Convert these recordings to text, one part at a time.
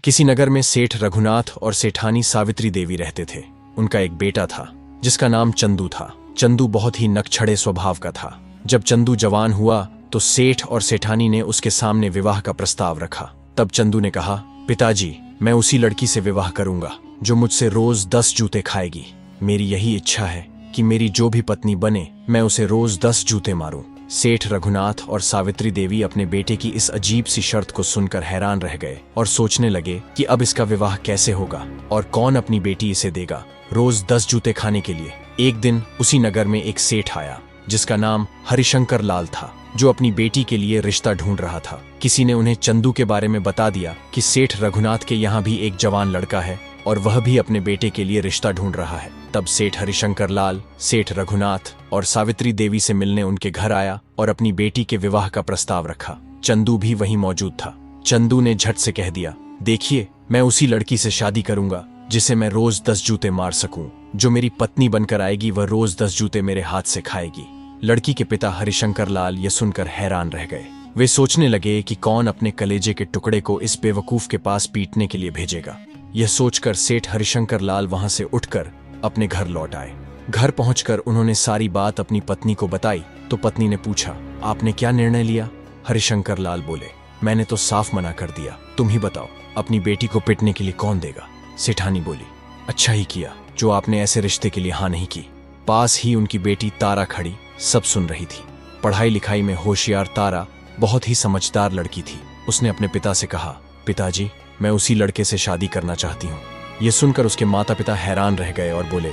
किसी नगर में सेठ रघुनाथ और सेठानी सावित्री देवी रहते थे। उनका एक बेटा था जिसका नाम चंदू था। चंदू बहुत ही नकछड़े स्वभाव का था। जब चंदू जवान हुआ तो सेठ और सेठानी ने उसके सामने विवाह का प्रस्ताव रखा। तब चंदू ने कहा, पिताजी, मैं उसी लड़की से विवाह करूंगा जो मुझसे रोज 10 जूते खाएगी। मेरी यही इच्छा है कि मेरी जो भी पत्नी बने मैं उसे रोज 10 जूते मारूं। सेठ रघुनाथ और सावित्री देवी अपने बेटे की इस अजीब सी शर्त को सुनकर हैरान रह गए और सोचने लगे कि अब इसका विवाह कैसे होगा और कौन अपनी बेटी इसे देगा रोज 10 जूते खाने के लिए। एक दिन उसी नगर में एक सेठ आया जिसका नाम हरिशंकर लाल था, जो अपनी बेटी के लिए रिश्ता ढूंढ रहा था। किसी ने उन्हें चंदू के बारे में बता दिया कि सेठ रघुनाथ के यहाँ भी एक जवान लड़का है और वह भी अपने बेटे के लिए रिश्ता ढूंढ रहा है। तब सेठ हरिशंकर लाल सेठ रघुनाथ और सावित्री देवी से मिलने उनके घर आया और अपनी बेटी के विवाह का प्रस्ताव रखा। चंदू भी वहीं मौजूद था। चंदू ने झट से कह दिया, देखिए, मैं उसी लड़की से शादी करूंगा जिसे मैं रोज 10 जूते मार सकूं। जो मेरी पत्नी बनकर आएगी वह रोज 10 जूते मेरे हाथ से खाएगी। लड़की के पिता हरिशंकर लाल ये सुनकर हैरान रह गए। वे सोचने लगे कि कौन अपने कलेजे के टुकड़े को इस बेवकूफ के पास पीटने के लिए भेजेगा। यह सोचकर सेठ हरिशंकर लाल वहां से उठकर अपने घर लौट आए। घर पहुंचकर उन्होंने सारी बात अपनी पत्नी को बताई तो पत्नी ने पूछा, आपने क्या निर्णय लिया? हरिशंकर लाल बोले, मैंने तो साफ मना कर दिया, तुम ही बताओ, अपनी बेटी को पिटने के लिए कौन देगा? सेठानी बोली, अच्छा ही किया जो आपने ऐसे रिश्ते के लिए हाँ नहीं की। पास ही उनकी बेटी तारा खड़ी सब सुन रही थी। पढ़ाई लिखाई में होशियार तारा बहुत ही समझदार लड़की थी। उसने अपने पिता से कहा, पिताजी, मैं उसी लड़के से शादी करना चाहती हूँ। यह सुनकर उसके माता पिता हैरान रह गए और बोले,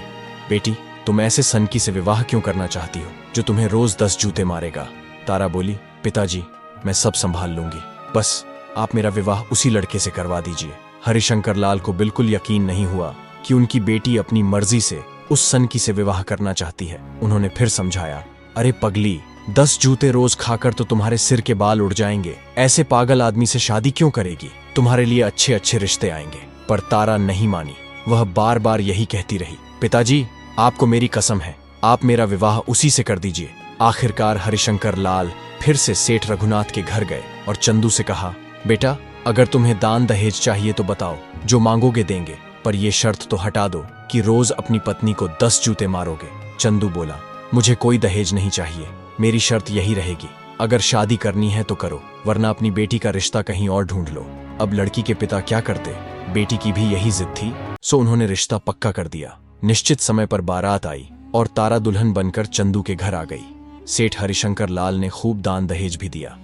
बेटी, तुम ऐसे सनकी से विवाह क्यों करना चाहती हो जो तुम्हें रोज 10 जूते मारेगा? तारा बोली, पिताजी, मैं सब संभाल लूंगी, बस आप मेरा विवाह उसी लड़के से करवा दीजिए। हरिशंकर लाल को बिल्कुल यकीन नहीं हुआ कि उनकी बेटी अपनी मर्जी से उस सनकी से विवाह करना चाहती है। उन्होंने फिर समझाया, अरे पगली, 10 जूते रोज खाकर तो तुम्हारे सिर के बाल उड़ जाएंगे। ऐसे पागल आदमी से शादी क्यों करेगी? तुम्हारे लिए अच्छे अच्छे रिश्ते आएंगे। पर तारा नहीं मानी। वह बार बार यही कहती रही, पिताजी, आपको मेरी कसम है, आप मेरा विवाह उसी से कर दीजिए। आखिरकार हरिशंकर लाल फिर से सेठ रघुनाथ के घर गए और चंदू से कहा, बेटा, अगर तुम्हें दान दहेज चाहिए तो बताओ, जो मांगोगे देंगे, पर यह शर्त तो हटा दो कि रोज अपनी पत्नी को 10 जूते मारोगे। चंदू बोला, मुझे कोई दहेज नहीं चाहिए, मेरी शर्त यही रहेगी, अगर शादी करनी है तो करो, वरना अपनी बेटी का रिश्ता कहीं और ढूंढ लो। अब लड़की के पिता क्या करते? बेटी की भी यही जिद थी, सो उन्होंने रिश्ता पक्का कर दिया। निश्चित समय पर बारात आई और तारा दुल्हन बनकर चंदू के घर आ गई। सेठ हरिशंकर लाल ने खूब दान दहेज भी दिया।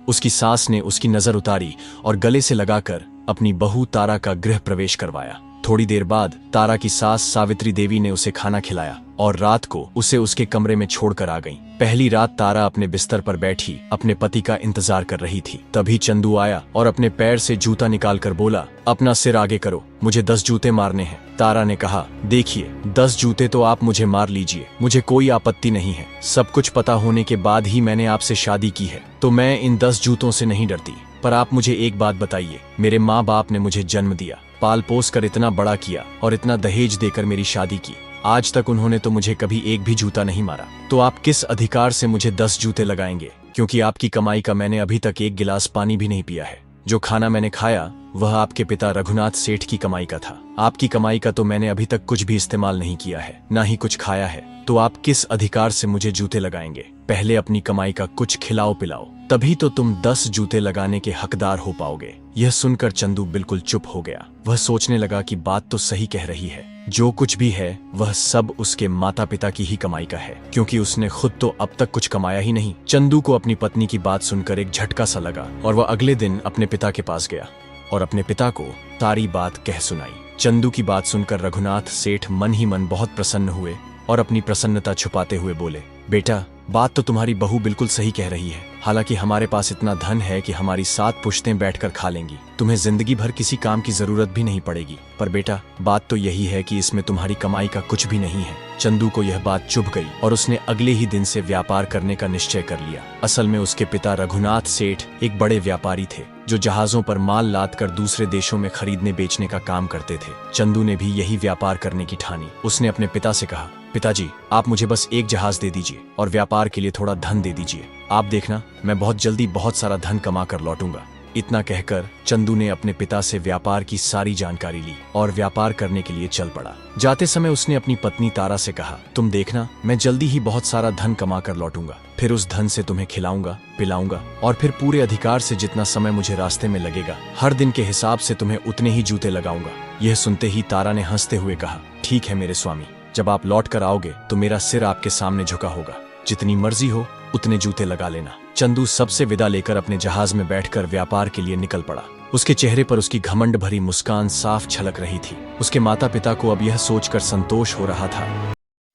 उसकी सास ने उसकी नजर उतारी और गले से लगाकर अपनी बहू तारा का गृह प्रवेश करवाया। थोड़ी देर बाद तारा की सास सावित्री देवी ने उसे खाना खिलाया और रात को उसे उसके कमरे में छोड़कर आ गईं। पहली रात तारा अपने बिस्तर पर बैठी अपने पति का इंतजार कर रही थी। तभी चंदू आया और अपने पैर से जूता निकालकर बोला, अपना सिर आगे करो, मुझे 10 जूते मारने हैं। तारा ने कहा, देखिए, 10 जूते तो आप मुझे मार लीजिए, मुझे कोई आपत्ति नहीं है। सब कुछ पता होने के बाद ही मैंने आपसे शादी की है, तो मैं इन 10 जूतों से नहीं डरती। पर आप मुझे एक बात बताइए, मेरे माँ बाप ने मुझे जन्म दिया, पाल पोस कर इतना बड़ा किया और इतना दहेज देकर मेरी शादी की, आज तक उन्होंने तो मुझे कभी एक भी जूता नहीं मारा, तो आप किस अधिकार से मुझे 10 जूते लगाएंगे? क्योंकि आपकी कमाई का मैंने अभी तक एक गिलास पानी भी नहीं पिया है। जो खाना मैंने खाया वह आपके पिता रघुनाथ सेठ की कमाई का था। आपकी कमाई का तो मैंने अभी तक कुछ भी इस्तेमाल नहीं किया है, ना ही कुछ खाया है, तो आप किस अधिकार से मुझे जूते लगाएंगे? पहले अपनी कमाई का कुछ खिलाओ पिलाओ, तभी तो तुम 10 जूते लगाने के हकदार हो पाओगे। यह सुनकर चंदू बिल्कुल चुप हो गया। वह सोचने लगा कि बात तो सही कह रही है, जो कुछ भी है वह सब उसके माता पिता की ही कमाई का है, क्योंकि उसने खुद तो अब तक कुछ कमाया ही नहीं। चंदू को अपनी पत्नी की बात सुनकर एक झटका सा लगा और वह अगले दिन अपने पिता के पास गया और अपने पिता को सारी बात कह सुनाई। चंदू की बात सुनकर रघुनाथ सेठ मन ही मन बहुत प्रसन्न हुए और अपनी प्रसन्नता छुपाते हुए बोले, बेटा, बात तो तुम्हारी बहू बिल्कुल सही कह रही है। हालांकि हमारे पास इतना धन है कि हमारी 7 पुश्तें बैठकर खा लेंगी, तुम्हें जिंदगी भर किसी काम की जरूरत भी नहीं पड़ेगी। पर बेटा, बात तो यही है कि इसमें तुम्हारी कमाई का कुछ भी नहीं है। चंदू को यह बात चुभ गई और उसने अगले ही दिन से व्यापार करने का निश्चय कर लिया। असल में उसके पिता रघुनाथ सेठ एक बड़े व्यापारी थे जो जहाजों पर माल लादकर दूसरे देशों में खरीदने बेचने का काम करते थे। चंदू ने भी यही व्यापार करने की ठानी। उसने अपने पिता से कहा, पिताजी, आप मुझे बस एक जहाज दे दीजिए और व्यापार के लिए थोड़ा धन दे दीजिए। आप देखना, मैं बहुत जल्दी बहुत सारा धन कमा कर लौटूंगा। इतना कहकर चंदू ने अपने पिता से व्यापार की सारी जानकारी ली और व्यापार करने के लिए चल पड़ा। जाते समय उसने अपनी पत्नी तारा से कहा, तुम देखना, मैं जल्दी ही बहुत सारा धन कमा कर लौटूंगा। फिर उस धन से तुम्हें खिलाऊंगा, पिलाऊंगा और फिर पूरे अधिकार से जितना समय मुझे रास्ते में लगेगा, हर दिन के हिसाब से तुम्हें उतने ही जूते लगाऊंगा। यह सुनते ही तारा ने हंसते हुए कहा, ठीक है मेरे स्वामी, जब आप लौट कर आओगे तो मेरा सिर आपके सामने झुका होगा। जितनी मर्जी हो उतने जूते लगा लेना। चंदू सबसे विदा लेकर अपने जहाज में बैठकर व्यापार के लिए निकल पड़ा। उसके चेहरे पर उसकी घमंड भरी मुस्कान साफ छलक रही थी। उसके माता पिता को अब यह सोचकर संतोष हो रहा था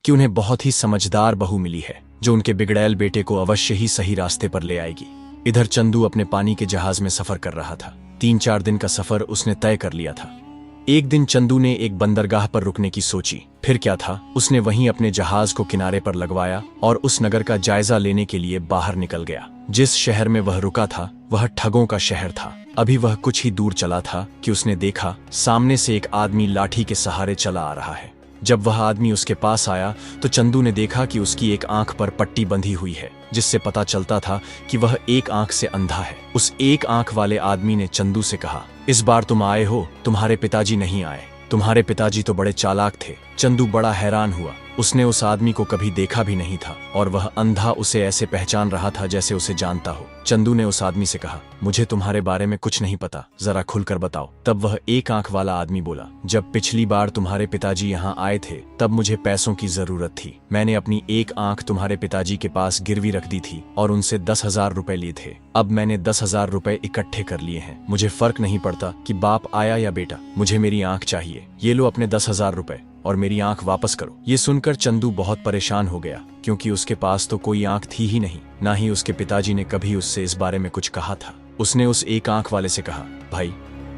कि उन्हें बहुत ही समझदार बहू मिली है, जो उनके बिगड़ैल बेटे को अवश्य ही सही रास्ते पर ले आएगी। इधर चंदू अपने पानी के जहाज में सफर कर रहा था। 3-4 दिन का सफर उसने तय कर लिया था। एक दिन चंदू ने एक बंदरगाह पर रुकने की सोची। फिर क्या था, उसने वहीं अपने जहाज को किनारे पर लगवाया और उस नगर का जायजा लेने के लिए बाहर निकल गया। जिस शहर में वह रुका था वह ठगों का शहर था। अभी वह कुछ ही दूर चला था कि उसने देखा सामने से एक आदमी लाठी के सहारे चला आ रहा है। जब वह आदमी उसके पास आया तो चंदू ने देखा कि उसकी एक आंख पर पट्टी बंधी हुई है, जिससे पता चलता था कि वह एक आंख से अंधा है। उस एक आंख वाले आदमी ने चंदू से कहा, इस बार तुम आए हो, तुम्हारे पिताजी नहीं आए। तुम्हारे पिताजी तो बड़े चालाक थे। चंदू बड़ा हैरान हुआ। उसने उस आदमी को कभी देखा भी नहीं था और वह अंधा उसे ऐसे पहचान रहा था जैसे उसे जानता हो। चंदू ने उस आदमी से कहा, मुझे तुम्हारे बारे में कुछ नहीं पता, जरा खुलकर बताओ। तब वह एक आंख वाला आदमी बोला, जब पिछली बार तुम्हारे पिताजी यहाँ आए थे तब मुझे पैसों की जरूरत थी। मैंने अपनी एक आंख तुम्हारे पिताजी के पास गिरवी रख दी थी और उनसे 10,000 रुपए लिए थे। अब मैंने 10,000 रुपए इकट्ठे कर लिए हैं। मुझे फर्क नहीं पड़ता कि बाप आया या बेटा, मुझे मेरी आंख चाहिए। ये लो अपने 10,000 रुपए और मेरी आंख वापस करो। ये सुनकर चंदू बहुत परेशान हो गया, क्योंकि उसके पास तो कोई आंख थी ही नहीं, ना ही उसके पिताजी ने कभी उससे इस बारे में कुछ कहा था। उसने उस एक आंख वाले से कहा, भाई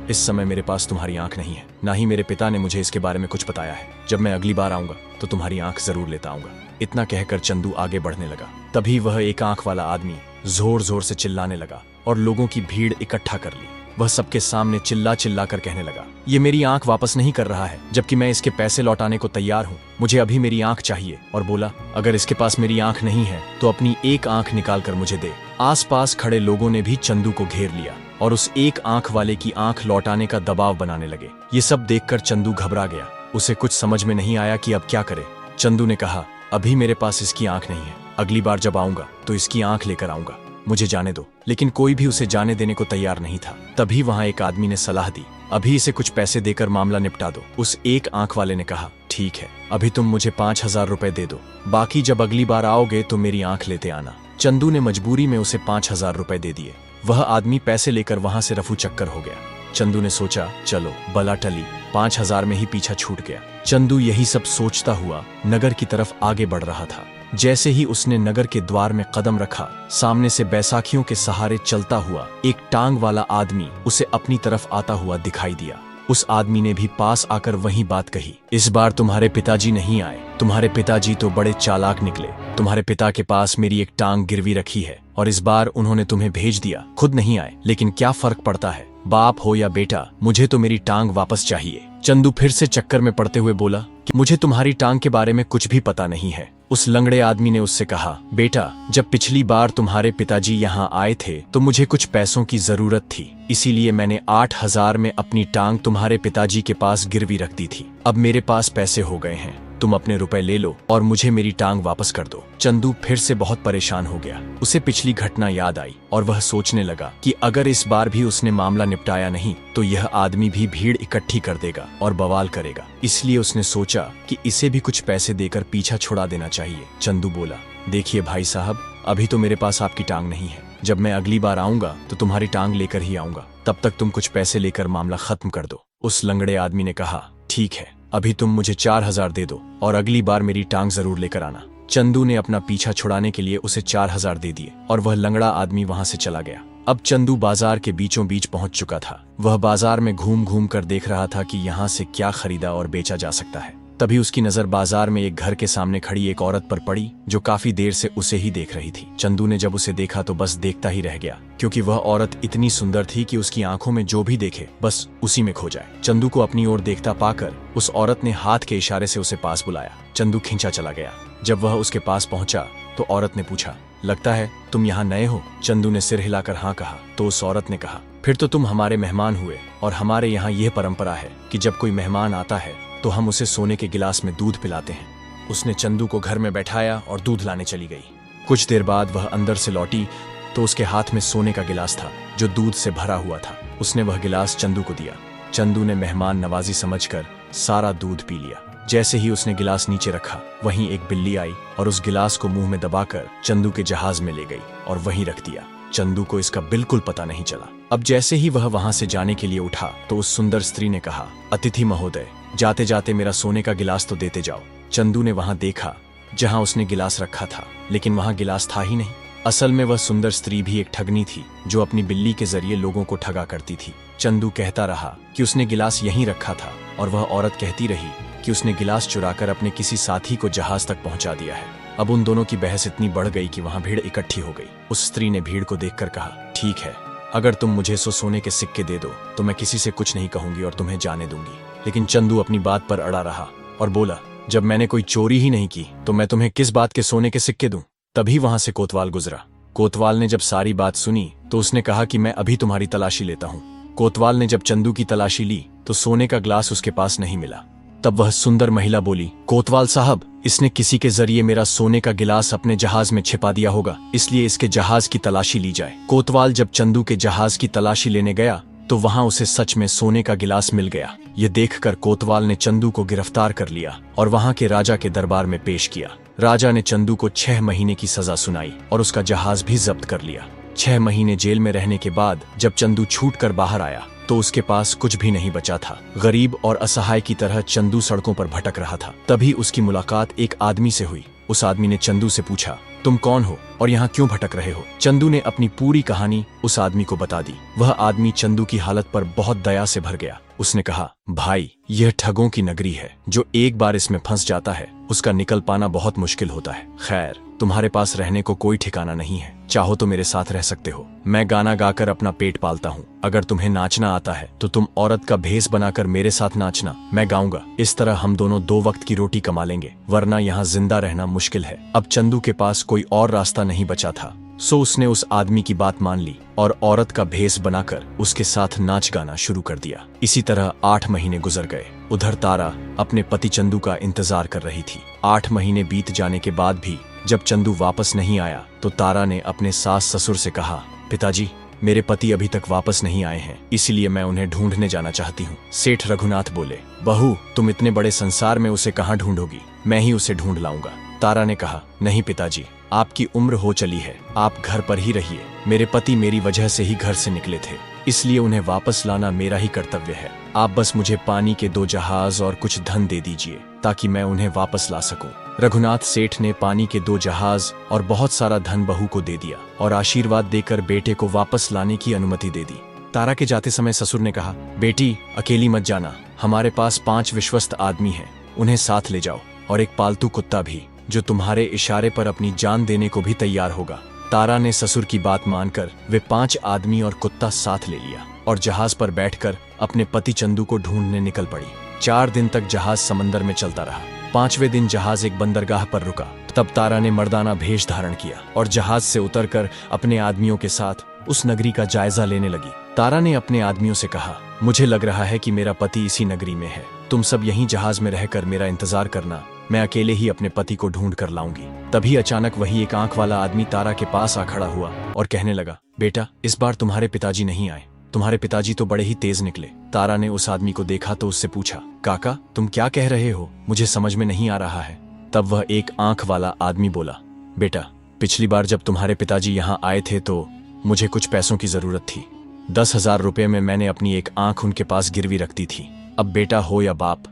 इस समय मेरे पास तुम्हारी आंख नहीं है, ना ही मेरे पिता ने मुझे इसके बारे में कुछ बताया है। जब मैं अगली बार आऊंगा तो तुम्हारी आंख जरूर लेता आऊंगा। इतना कहकर चंदू आगे बढ़ने लगा। तभी वह एक आंख वाला आदमी जोर जोर से चिल्लाने लगा और लोगों की भीड़ इकट्ठा कर ली। वह सबके सामने चिल्ला चिल्ला कर कहने लगा, ये मेरी आंख वापस नहीं कर रहा है, जबकि मैं इसके पैसे लौटाने को तैयार हूँ। मुझे अभी मेरी आंख चाहिए। और बोला, अगर इसके पास मेरी आंख नहीं है तो अपनी एक आंख निकाल कर मुझे दे। आसपास खड़े लोगों ने भी चंदू को घेर लिया और उस एक आंख वाले की आंख लौटाने का दबाव बनाने लगे। ये सब देखकर चंदू घबरा गया। उसे कुछ समझ में नहीं आया कि अब क्या करे। चंदू ने कहा, अभी मेरे पास इसकी आंख नहीं है, अगली बार जब आऊंगा तो इसकी आंख लेकर आऊंगा, मुझे जाने दो। लेकिन कोई भी उसे जाने देने को तैयार नहीं था। तभी वहां एक आदमी ने सलाह दी, अभी इसे कुछ पैसे देकर मामला निपटा दो। उस एक आंख वाले ने कहा, ठीक है, अभी तुम मुझे 5,000 रुपए दे दो, बाकी जब अगली बार आओगे तो मेरी आंख लेते आना। चंदू ने मजबूरी में उसे 5,000 रुपए दे दिए। वह आदमी पैसे लेकर वहां से रफू चक्कर हो गया। चंदू ने सोचा, चलो बला टली, 5,000 में ही पीछा छूट गया। चंदू यही सब सोचता हुआ नगर की तरफ आगे बढ़ रहा था। जैसे ही उसने नगर के द्वार में कदम रखा, सामने से बैसाखियों के सहारे चलता हुआ एक टांग वाला आदमी उसे अपनी तरफ आता हुआ दिखाई दिया। उस आदमी ने भी पास आकर वही बात कही, इस बार तुम्हारे पिताजी नहीं आए। तुम्हारे पिताजी तो बड़े चालाक निकले। तुम्हारे पिता के पास मेरी एक टांग गिरवी रखी है और इस बार उन्होंने तुम्हें भेज दिया, खुद नहीं आए। लेकिन क्या फर्क पड़ता है, बाप हो या बेटा, मुझे तो मेरी टांग वापस चाहिए। चंदू फिर से चक्कर में पड़ते हुए बोला कि मुझे तुम्हारी टांग के बारे में कुछ भी पता नहीं है। उस लंगड़े आदमी ने उससे कहा, बेटा, जब पिछली बार तुम्हारे पिताजी यहाँ आए थे तो मुझे कुछ पैसों की जरूरत थी, इसीलिए मैंने 8,000 में अपनी टांग तुम्हारे पिताजी के पास गिरवी रख दी थी। अब मेरे पास पैसे हो गए हैं, तुम अपने रुपए ले लो और मुझे मेरी टांग वापस कर दो। चंदू फिर से बहुत परेशान हो गया। उसे पिछली घटना याद आई और वह सोचने लगा कि अगर इस बार भी उसने मामला निपटाया नहीं तो यह आदमी भी भीड़ इकट्ठी कर देगा और बवाल करेगा। इसलिए उसने सोचा कि इसे भी कुछ पैसे देकर पीछा छुड़ा देना चाहिए। चंदू बोला, देखिए भाई साहब, अभी तो मेरे पास आपकी टांग नहीं है। जब मैं अगली बार आऊंगा तो तुम्हारी टांग लेकर ही आऊंगा, तब तक तुम कुछ पैसे लेकर मामला खत्म कर दो। उस लंगड़े आदमी ने कहा, ठीक है, अभी तुम मुझे 4,000 दे दो और अगली बार मेरी टांग जरूर लेकर आना। चंदू ने अपना पीछा छुड़ाने के लिए उसे 4,000 दे दिए और वह लंगड़ा आदमी वहां से चला गया। अब चंदू बाजार के बीचों बीच पहुंच चुका था। वह बाजार में घूम घूम कर देख रहा था कि यहाँ से क्या खरीदा और बेचा जा सकता है। तभी उसकी नजर बाजार में एक घर के सामने खड़ी एक औरत पर पड़ी, जो काफी देर से उसे ही देख रही थी। चंदू ने जब उसे देखा तो बस देखता ही रह गया, क्योंकि वह औरत इतनी सुंदर थी कि उसकी आंखों में जो भी देखे बस उसी में खो जाए। चंदू को अपनी ओर देखता पाकर उस औरत ने हाथ के इशारे से उसे पास बुलाया। चंदू खींचा चला गया। जब वह उसके पास पहुंचा तो औरत ने पूछा, लगता है तुम यहाँ नए हो? चंदू ने सिर हिलाकर हाँ कहा तो उस औरत ने कहा, फिर तो तुम हमारे मेहमान हुए, और हमारे यहाँ यह परंपरा है कि जब कोई मेहमान आता है तो हम उसे सोने के गिलास में दूध पिलाते हैं। उसने चंदू को घर में बैठाया और दूध लाने चली गई। कुछ देर बाद वह अंदर से लौटी तो उसके हाथ में सोने का गिलास था जो दूध से भरा हुआ था। उसने वह गिलास चंदू को दिया। चंदू ने मेहमान नवाजी समझकर सारा दूध पी लिया। जैसे ही उसने गिलास नीचे रखा, वहीं एक बिल्ली आई और उस गिलास को मुंह में दबाकर चंदू के जहाज में ले गई और वहीं रख दिया। चंदू को इसका बिल्कुल पता नहीं चला। अब जैसे ही वह वहां से जाने के लिए उठा तो उस सुंदर स्त्री ने कहा, अतिथि महोदय, जाते जाते मेरा सोने का गिलास तो देते जाओ। चंदू ने वहां देखा जहां उसने गिलास रखा था, लेकिन वहां गिलास था ही नहीं। असल में वह सुंदर स्त्री भी एक ठगनी थी जो अपनी बिल्ली के जरिए लोगों को ठगा करती थी। चंदू कहता रहा कि उसने गिलास यहीं रखा था और वह औरत कहती रही कि उसने गिलास चुराकर अपने किसी साथी को जहाज तक पहुंचा दिया है। अब उन दोनों की बहस इतनी बढ़ गई कि वहां भीड़ इकट्ठी हो गई। उस स्त्री ने भीड़ को देखकर कहा, ठीक है, अगर तुम मुझे 100 सोने के सिक्के दे दो तो मैं किसी से कुछ नहीं कहूंगी और तुम्हें जाने दूंगी। लेकिन चंदू अपनी बात पर अड़ा रहा और बोला, जब मैंने कोई चोरी ही नहीं की तो मैं तुम्हें किस बात के सोने के सिक्के दूं। तभी वहां से कोतवाल गुजरा। कोतवाल ने जब सारी बात सुनी तो उसने कहा कि मैं अभी तुम्हारी तलाशी लेता हूं। कोतवाल ने जब चंदू की तलाशी ली तो सोने का ग्लास उसके पास नहीं मिला। तब वह सुंदर महिला बोली, कोतवाल साहब, इसने किसी के जरिए मेरा सोने का गिलास अपने जहाज में छिपा दिया होगा, इसलिए इसके जहाज की तलाशी ली जाए। कोतवाल जब चंदू के जहाज की तलाशी लेने गया तो वहां उसे सच में सोने का गिलास मिल गया। ये देखकर कोतवाल ने चंदू को गिरफ्तार कर लिया और वहां के राजा के दरबार में पेश किया। राजा ने चंदू को 6 महीने की सजा सुनाई और उसका जहाज भी जब्त कर लिया। 6 महीने जेल में रहने के बाद जब चंदू छूट कर बाहर आया तो उसके पास कुछ भी नहीं बचा था। गरीब और असहाय की तरह चंदू सड़कों पर भटक रहा था। तभी उसकी मुलाकात एक आदमी से हुई। उस आदमी ने चंदू से पूछा, तुम कौन हो और यहाँ क्यों भटक रहे हो? चंदू ने अपनी पूरी कहानी उस आदमी को बता दी। वह आदमी चंदू की हालत पर बहुत दया से भर गया। उसने कहा, भाई, यह ठगों की नगरी है। जो एक बार इसमें फंस जाता है उसका निकल पाना बहुत मुश्किल होता है। खैर, तुम्हारे पास रहने को कोई ठिकाना नहीं है, चाहो तो मेरे साथ रह सकते हो। मैं गाना गाकर अपना पेट पालता हूँ। अगर तुम्हें नाचना आता है तो तुम औरत का भेष बनाकर मेरे साथ नाचना, मैं गाऊंगा। इस तरह हम दोनों 2 वक्त की रोटी कमा लेंगे, वरना यहाँ जिंदा रहना मुश्किल है। अब चंदू के पास कोई और रास्ता नहीं बचा था, सो उसने उस आदमी की बात मान ली और औरत का भेष बनाकर उसके साथ नाच गाना शुरू कर दिया। इसी तरह 8 महीने गुजर गए। उधर तारा अपने पति चंदू का इंतजार कर रही थी। 8 महीने बीत जाने के बाद भी जब चंदू वापस नहीं आया तो तारा ने अपने सास ससुर से कहा, पिताजी, मेरे पति अभी तक वापस नहीं आए हैं, इसलिए मैं उन्हें ढूंढने जाना चाहती हूँ। सेठ रघुनाथ बोले, बहू, तुम इतने बड़े संसार में उसे कहाँ ढूंढोगी? मैं ही उसे ढूंढ लाऊंगा। तारा ने कहा, नहीं पिताजी, आपकी उम्र हो चली है, आप घर पर ही रहिए। मेरे पति मेरी वजह से ही घर से निकले थे, इसलिए उन्हें वापस लाना मेरा ही कर्तव्य है। आप बस मुझे पानी के 2 जहाज और कुछ धन दे दीजिए ताकि मैं उन्हें वापस ला सकूं। रघुनाथ सेठ ने पानी के 2 जहाज और बहुत सारा धन बहू को दे दिया और आशीर्वाद देकर बेटे को वापस लाने की अनुमति दे दी। तारा के जाते समय ससुर ने कहा, बेटी, अकेली मत जाना, हमारे पास 5 विश्वस्त आदमी हैं, उन्हें साथ ले जाओ, और एक पालतू कुत्ता भी जो तुम्हारे इशारे पर अपनी जान देने को भी तैयार होगा। तारा ने ससुर की बात मानकर वे 5 आदमी और कुत्ता साथ ले लिया और जहाज पर बैठकर अपने पति चंदू को ढूंढने निकल पड़ी। 4 दिन तक जहाज समंदर में चलता रहा। 5वें दिन जहाज एक बंदरगाह पर रुका। तब तारा ने मर्दाना भेष धारण किया और जहाज से उतरकर अपने आदमियों के साथ उस नगरी का जायजा लेने लगी। तारा ने अपने आदमियों से कहा, मुझे लग रहा है कि मेरा पति इसी नगरी में है, तुम सब यहीं जहाज में रहकर मेरा इंतजार करना, मैं अकेले ही अपने पति को ढूंढ कर लाऊंगी। तभी अचानक वही एक आंख वाला आदमी तारा के पास आ खड़ा हुआ और कहने लगा, बेटा, इस बार तुम्हारे पिताजी नहीं आए, तुम्हारे पिताजी तो बड़े ही तेज निकले। तारा ने उस आदमी को देखा तो उससे पूछा, काका, तुम क्या कह रहे हो? मुझे समझ में नहीं आ रहा है। तब वह एक आंख वाला आदमी बोला, बेटा, पिछली बार जब तुम्हारे पिताजी यहाँ आए थे तो मुझे कुछ पैसों की जरूरत थी। 10,000 रुपये में मैंने अपनी एक आंख उनके पास गिरवी रख दी थी। अब बेटा हो या बाप,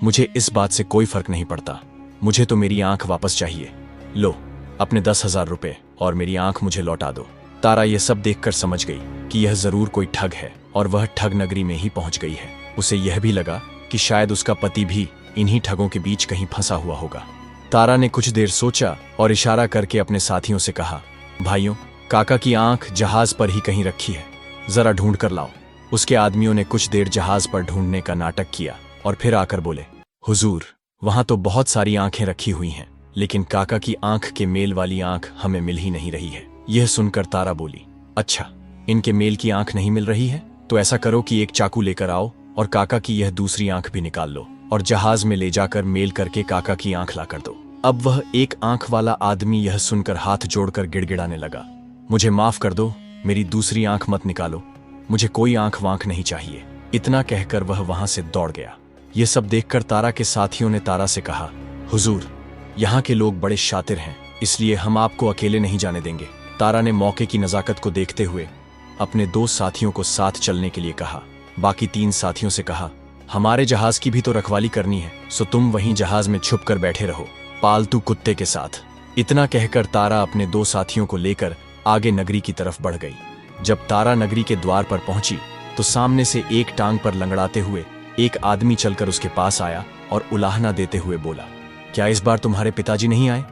मुझे इस बात से कोई फर्क नहीं पड़ता, मुझे तो मेरी आंख वापस चाहिए। लो, अपने 10,000 रुपये और मेरी आंख मुझे लौटा दो। तारा यह सब देखकर समझ गई कि यह जरूर कोई ठग है और वह ठग नगरी में ही पहुंच गई है। उसे यह भी लगा कि शायद उसका पति भी इन्हीं ठगों के बीच कहीं फंसा हुआ होगा। तारा ने कुछ देर सोचा और इशारा करके अपने साथियों से कहा, भाइयों, काका की आंख जहाज पर ही कहीं रखी है, जरा ढूंढ कर लाओ। उसके आदमियों ने कुछ देर जहाज पर ढूंढने का नाटक किया और फिर आकर बोले, हुजूर, वहां तो बहुत सारी आंखें रखी हुई हैं, लेकिन काका की आंख के मेल वाली आंख हमें मिल ही नहीं रही है। यह सुनकर तारा बोली, अच्छा, इनके मेल की आंख नहीं मिल रही है तो ऐसा करो कि एक चाकू लेकर आओ और काका की यह दूसरी आंख भी निकाल लो और जहाज में ले जाकर मेल करके काका की आंख ला कर दो। अब वह एक आंख वाला आदमी यह सुनकर हाथ जोड़कर गिड़गिड़ाने लगा, मुझे माफ कर दो, मेरी दूसरी आंख मत निकालो, मुझे कोई आंख वांख नहीं चाहिए। इतना कहकर वह वहां से दौड़ गया। यह सब देखकर तारा के साथियों ने तारा से कहा, हुजूर, यहाँ के लोग बड़े शातिर हैं, इसलिए हम आपको अकेले नहीं जाने देंगे। तारा ने मौके की नजाकत को देखते हुए अपने 2 साथियों को साथ चलने के लिए कहा। बाकी 3 साथियों से कहा, हमारे जहाज की भी तो रखवाली करनी है, सो तुम वहीं जहाज में छुप कर बैठे रहो पालतू कुत्ते के साथ। इतना कहकर तारा अपने 2 साथियों को लेकर आगे नगरी की तरफ बढ़ गई। जब तारा नगरी के द्वार पर पहुंची तो सामने से एक टांग पर लंगड़ाते हुए एक आदमी चलकर उसके पास आया और उलाहना देते हुए बोला, क्या इस बार तुम्हारे पिताजी नहीं आए?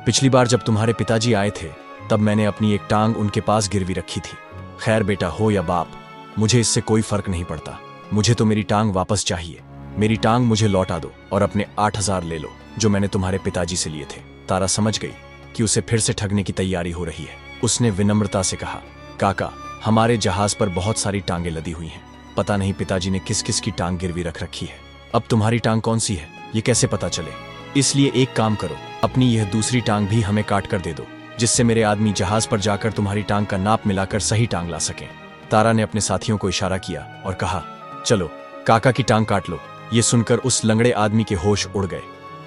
पिछली बार जब तुम्हारे पिताजी आए थे तब मैंने अपनी एक टांग उनके पास गिरवी रखी थी। खैर बेटा हो या बाप, मुझे इससे कोई फर्क नहीं पड़ता, मुझे तो मेरी टांग वापस चाहिए। मेरी टांग मुझे लौटा दो और अपने 8000 ले लो जो मैंने तुम्हारे पिताजी से लिए थे। तारा समझ गई कि उसे फिर से ठगने की तैयारी हो रही है। उसने विनम्रता से कहा, काका, हमारे जहाज पर बहुत सारी टांगें लदी हुई हैं, पता नहीं पिताजी ने किस किस की टांग गिरवी रख रखी है। अब तुम्हारी टांग कौन सी है ये कैसे पता चले? इसलिए एक काम करो, अपनी यह दूसरी टांग भी हमें काट कर दे दो, जिससे मेरे आदमी जहाज पर जाकर तुम्हारी टांग का नाप मिलाकर सही टांग ला सकें। तारा ने अपने साथियों को इशारा किया और कहा, चलो काका की टांग काट लो। ये सुनकर उस लंगड़े आदमी के होश उड़ गए।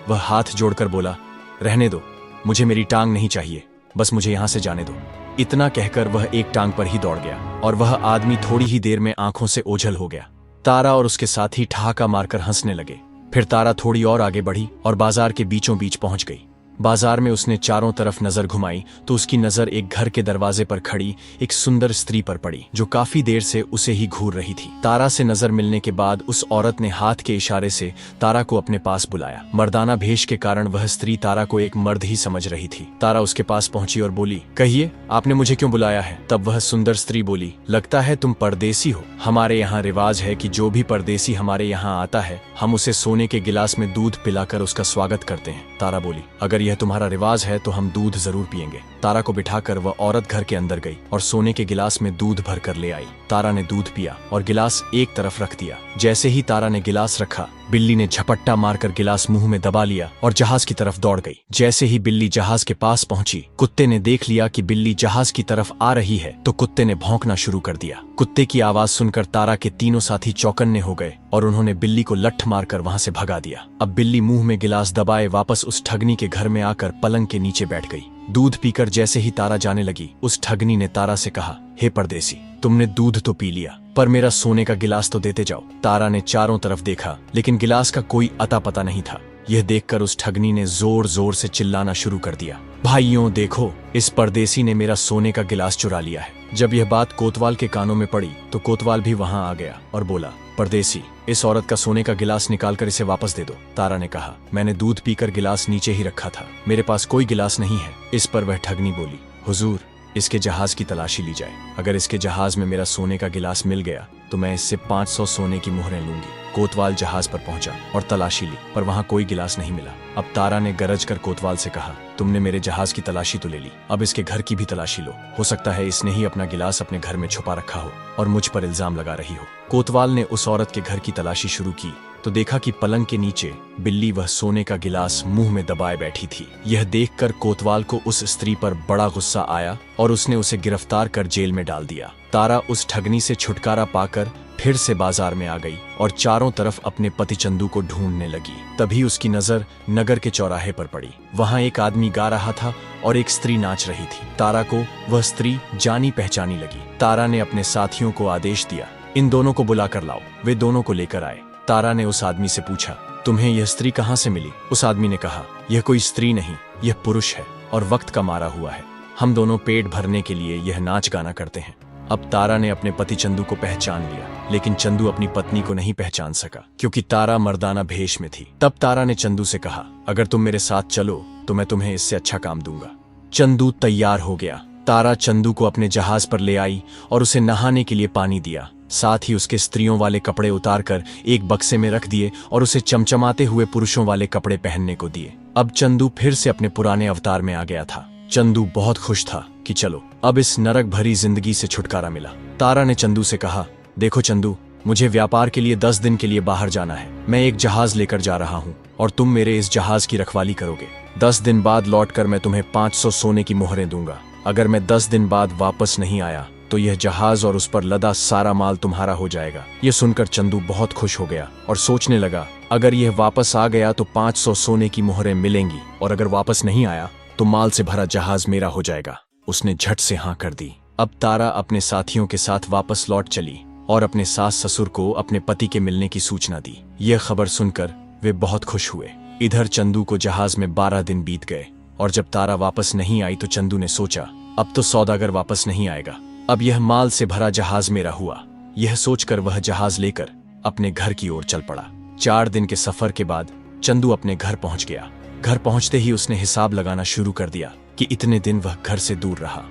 वह हाथ जोड़कर बोला, रहने दो, मुझे मेरी टांग नहीं चाहिए, बस मुझे यहां से जाने दो। इतना कहकर वह एक टांग पर ही दौड़ गया और वह आदमी थोड़ी ही देर में आंखों से ओझल हो गया। तारा और उसके साथी ठहाका मारकर हंसने लगे। फिर तारा थोड़ी और आगे बढ़ी और बाजार के बीचों बीच पहुंच गई। बाजार में उसने चारों तरफ नजर घुमाई तो उसकी नजर एक घर के दरवाजे पर खड़ी एक सुंदर स्त्री पर पड़ी जो काफी देर से उसे ही घूर रही थी। तारा से नजर मिलने के बाद उस औरत ने हाथ के इशारे से तारा को अपने पास बुलाया। मर्दाना भेष के कारण वह स्त्री तारा को एक मर्द ही समझ रही थी। तारा उसके पास पहुंची और बोली, कहिए आपने मुझे क्यों बुलाया है? तब वह सुंदर स्त्री बोली, लगता है तुम परदेसी हो। हमारे यहाँ रिवाज है कि जो भी परदेसी हमारे यहाँ आता है हम उसे सोने के गिलास में दूध पिलाकर उसका स्वागत करते हैं। तारा बोली, अगर यह तुम्हारा रिवाज है तो हम दूध जरूर पिएंगे। तारा को बिठाकर वह औरत घर के अंदर गई और सोने के गिलास में दूध भर कर ले आई। तारा ने दूध पिया और गिलास एक तरफ रख दिया। जैसे ही तारा ने गिलास रखा, बिल्ली ने झपट्टा मारकर गिलास मुंह में दबा लिया और जहाज की तरफ दौड़ गई। जैसे ही बिल्ली जहाज के पास पहुंची, कुत्ते ने देख लिया कि बिल्ली जहाज की तरफ आ रही है तो कुत्ते ने भौंकना शुरू कर दिया। कुत्ते की आवाज सुनकर तारा के तीनों साथी चौकन्ने हो गए और उन्होंने बिल्ली को लठ मारकर वहां से भगा दिया। अब बिल्ली मुंह में गिलास दबाए वापस उस ठगनी के घर में आकर पलंग के नीचे बैठ गई। दूध पीकर जैसे ही तारा जाने लगी, उस ठगनी ने तारा से कहा, हे परदेसी, तुमने दूध तो पी लिया पर मेरा सोने का गिलास तो देते जाओ। तारा ने चारों तरफ देखा लेकिन गिलास का कोई अता पता नहीं था। यह देखकर उस ठगनी ने जोर जोर से चिल्लाना शुरू कर दिया, भाइयों देखो, इस परदेसी ने मेरा सोने का गिलास चुरा लिया है। जब यह बात कोतवाल के कानों में पड़ी तो कोतवाल भी वहां आ गया और बोला, परदेसी, इस औरत का सोने का गिलास निकालकर इसे वापस दे दो। तारा ने कहा, मैंने दूध पीकर गिलास नीचे ही रखा था, मेरे पास कोई गिलास नहीं है। इस पर वह ठगनी बोली, हुजूर, इसके जहाज की तलाशी ली जाए। अगर इसके जहाज में मेरा सोने का गिलास मिल गया तो मैं इससे 500 सोने की मुहरें लूंगी। कोतवाल जहाज पर पहुंचा और तलाशी ली पर वहां कोई गिलास नहीं मिला। अब तारा ने गरज कर कोतवाल से कहा, तुमने मेरे जहाज की तलाशी तो ले ली, अब इसके घर की भी तलाशी लो। हो सकता है इसने ही अपना गिलास अपने घर में छुपा रखा हो और मुझ पर इल्जाम लगा रही हो। कोतवाल ने उस औरत के घर की तलाशी शुरू की तो देखा कि पलंग के नीचे बिल्ली वह सोने का गिलास मुंह में दबाए बैठी थी। यह देखकर कोतवाल को उस स्त्री पर बड़ा गुस्सा आया और उसने उसे गिरफ्तार कर जेल में डाल दिया। तारा उस ठगनी से छुटकारा पाकर फिर से बाजार में आ गई और चारों तरफ अपने पति चंदू को ढूंढने लगी। तभी उसकी नजर नगर के चौराहे पर पड़ी। वहां एक आदमी गा रहा था और एक स्त्री नाच रही थी। तारा को वह स्त्री जानी पहचानी लगी। तारा ने अपने साथियों को आदेश दिया, इन दोनों को बुला कर लाओ। वे दोनों को लेकर आए। तारा ने उस आदमी से पूछा, तुम्हें यह स्त्री कहाँ से मिली? उस आदमी ने कहा, यह कोई स्त्री नहीं, यह पुरुष है और वक्त का मारा हुआ है। हम दोनों पेट भरने के लिए यह नाच गाना करते हैं। अब तारा ने अपने पति चंदू को पहचान लिया, लेकिन चंदू अपनी पत्नी को नहीं पहचान सका क्योंकि तारा मर्दाना भेष में थी। तब तारा ने चंदू से कहा, अगर तुम मेरे साथ चलो तो मैं तुम्हें इससे अच्छा काम दूंगा। चंदू तैयार हो गया। तारा चंदू को अपने जहाज पर ले आई और उसे नहाने के लिए पानी दिया। साथ ही उसके स्त्रियों वाले कपड़े उतारकर एक बक्से में रख दिए और उसे चमचमाते हुए पुरुषों वाले कपड़े पहनने को दिए। अब चंदू फिर से अपने पुराने अवतार में आ गया था। चंदू बहुत खुश था कि चलो अब इस नरक भरी जिंदगी से छुटकारा मिला। तारा ने चंदू से कहा, देखो चंदू, मुझे व्यापार के लिए 10 दिन के लिए बाहर जाना है। मैं एक जहाज लेकर जा रहा हूँ और तुम मेरे इस जहाज की रखवाली करोगे। 10 दिन बाद लौटकर मैं तुम्हें 500 सोने की मोहरें दूंगा। अगर मैं 10 दिन बाद वापस नहीं आया तो यह जहाज और उस पर लदा सारा माल तुम्हारा हो जाएगा। यह सुनकर चंदू बहुत खुश हो गया और सोचने लगा, अगर यह वापस आ गया तो 500 सोने की मोहरें मिलेंगी, और अगर वापस नहीं आया तो माल से भरा जहाज मेरा हो जाएगा। उसने झट से हाँ कर दी। अब तारा अपने साथियों के साथ वापस लौट चली और अपने सास ससुर को अपने पति के मिलने की सूचना दी। यह खबर सुनकर वे बहुत खुश हुए। इधर चंदू को जहाज में 12 दिन बीत गए और जब तारा वापस नहीं आई तो चंदू ने सोचा, अब तो सौदागर वापस नहीं आएगा, अब यह माल से भरा जहाज मेरा हुआ। यह सोचकर वह जहाज लेकर अपने घर की ओर चल पड़ा। 4 दिन के सफर के बाद चंदू अपने घर पहुंच गया। घर पहुंचते ही उसने हिसाब लगाना शुरू कर दिया कि इतने दिन वह घर से दूर रहा।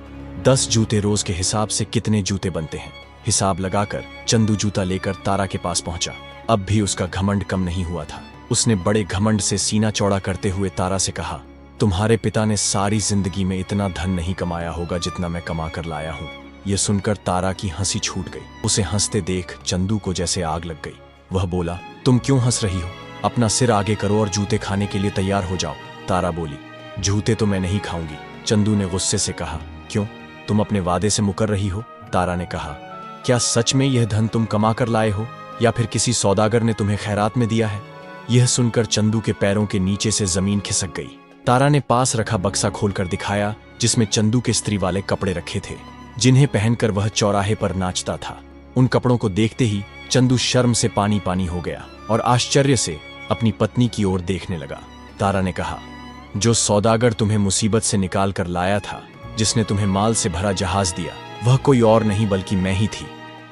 10 जूते रोज के हिसाब से कितने जूते बनते हैं। हिसाब लगाकर चंदू जूता लेकर तारा के पास पहुंचा। अब भी उसका घमंड कम नहीं हुआ था। उसने बड़े घमंड से सीना चौड़ा करते हुए तारा से कहा, तुम्हारे पिता ने सारी जिंदगी में इतना धन नहीं कमाया होगा जितना मैं कमा कर लाया हूँ। यह सुनकर तारा की हंसी छूट गई। उसे हंसते देख चंदू को जैसे आग लग गई। वह बोला, तुम क्यों हंस रही हो? अपना सिर आगे करो और जूते खाने के लिए तैयार हो जाओ। तारा बोली, जूते तो मैं नहीं खाऊंगी। चंदू ने गुस्से से कहा, क्यों, तुम अपने वादे से मुकर रही हो? तारा ने कहा, क्या सच में यह धन तुम कमा कर लाए हो या फिर किसी सौदागर ने तुम्हें खैरात में दिया है? यह सुनकर चंदू के पैरों के नीचे से जमीन खिसक गई। तारा ने पास रखा बक्सा खोलकर दिखाया जिसमें चंदू के स्त्री वाले कपड़े रखे थे, जिन्हें पहनकर वह चौराहे पर नाचता था। उन कपड़ों को देखते ही चंदू शर्म से पानी पानी हो गया और आश्चर्य से अपनी पत्नी की ओर देखने लगा। तारा ने कहा, जो सौदागर तुम्हें मुसीबत से निकाल कर लाया था, जिसने तुम्हें माल से भरा जहाज दिया, वह कोई और नहीं बल्कि मैं ही थी।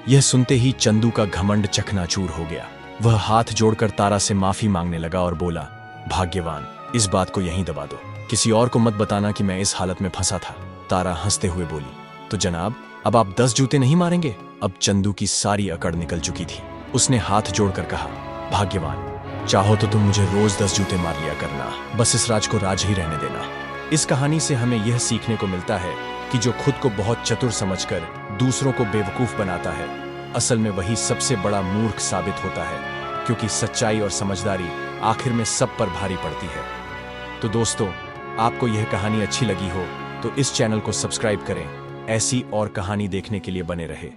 यह सुनते ही चंदू का घमंड चकनाचूर हो गया। वह हाथ जोड़कर तारा से माफी मांगने लगा और बोला, भाग्यवान, इस बात को यहीं दबा दो, किसी और को मत बताना कि मैं इस हालत में फंसा था। तारा हंसते हुए बोली, तो जनाब, अब आप 10 जूते नहीं मारेंगे? अब चंदू की सारी अकड़ निकल चुकी थी। उसने हाथ जोड़कर कहा, भाग्यवान, चाहो तो तुम मुझे रोज 10 जूते मार लिया करना, बस इस राज को राज ही रहने देना। इस कहानी से हमें यह सीखने को मिलता है कि जो खुद को बहुत चतुर समझकर दूसरों को बेवकूफ बनाता है, असल में वही सबसे बड़ा मूर्ख साबित होता है, क्योंकि सच्चाई और समझदारी आखिर में सब पर भारी पड़ती है। तो दोस्तों, आपको यह कहानी अच्छी लगी हो तो इस चैनल को सब्सक्राइब करें। ऐसी और कहानी देखने के लिए बने रहे।